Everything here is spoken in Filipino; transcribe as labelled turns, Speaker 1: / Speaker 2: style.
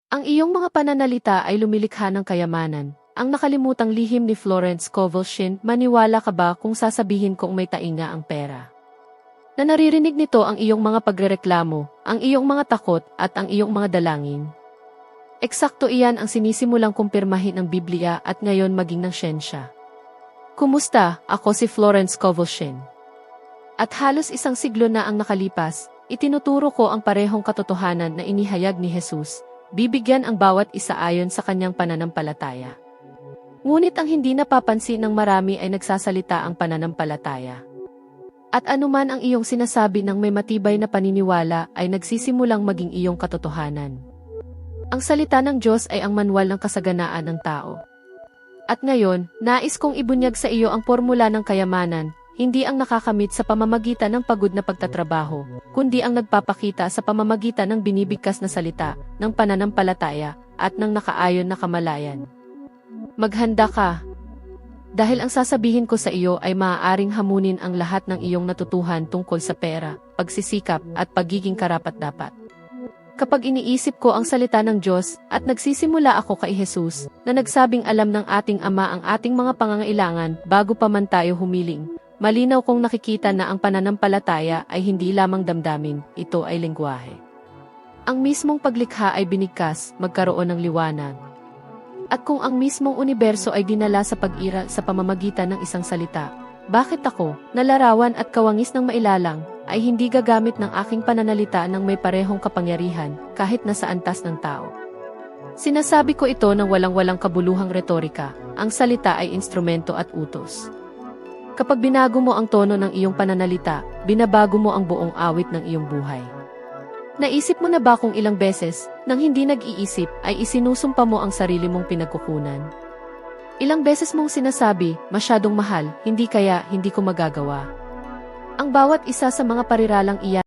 Speaker 1: Ang iyong mga pananalita ay lumilikha ng kayamanan. Ang nakalimutang lihim ni Florence Scovel Shinn, maniwala ka ba kung sasabihin kong may tainga ang pera? Na naririnig nito ang iyong mga pagrereklamo, ang iyong mga takot at ang iyong mga dalangin. Eksakto iyan ang sinisimulang kumpirmahin ng Biblia at ngayon maging ng siyensya. Kumusta? Ako si Florence Scovel Shinn. At halos isang siglo na ang nakalipas, itinuturo ko ang parehong katotohanan na inihayag ni Jesus, bibigyan ang bawat isa ayon sa kanyang pananampalataya. Ngunit ang hindi napapansin ng marami ay nagsasalita ang pananampalataya. At anuman ang iyong sinasabi ng may matibay na paniniwala ay nagsisimulang maging iyong katotohanan. Ang salita ng Diyos ay ang manual ng kasaganaan ng tao. At ngayon, nais kong ibunyag sa iyo ang formula ng kayamanan, hindi ang nakakamit sa pamamagitan ng pagod na pagtatrabaho, kundi ang nagpapakita sa pamamagitan ng binibigkas na salita, ng pananampalataya, at ng nakaayon na kamalayan. Maghanda ka. Dahil ang sasabihin ko sa iyo ay maaaring hamunin ang lahat ng iyong natutuhan tungkol sa pera, pagsisikap, at pagiging karapat-dapat. Kapag iniisip ko ang salita ng Diyos at nagsisimula ako kay Jesus, na nagsabing alam ng ating Ama ang ating mga pangangailangan bago pa man tayo humiling, malinaw kong nakikita na ang pananampalataya ay hindi lamang damdamin, ito ay lengguwahe. Ang mismong paglikha ay binigkas, magkaroon ng liwanag. At kung ang mismong universo ay dinala sa pag-ira sa pamamagitan ng isang salita, bakit ako, na larawan at kawangis ng mailalang, ay hindi gagamit ng aking pananalita ng may parehong kapangyarihan kahit nasa antas ng tao? Sinasabi ko ito ng walang-walang kabuluhang retorika, ang salita ay instrumento at utos. Kapag binago mo ang tono ng iyong pananalita, binabago mo ang buong awit ng iyong buhay. Naisip mo na ba kung ilang beses, nang hindi nag-iisip, ay isinusumpa mo ang sarili mong pinagkukunan? Ilang beses mong sinasabi, masyadong mahal, hindi kaya, hindi ko magagawa. Ang bawat isa sa mga pariralang iyan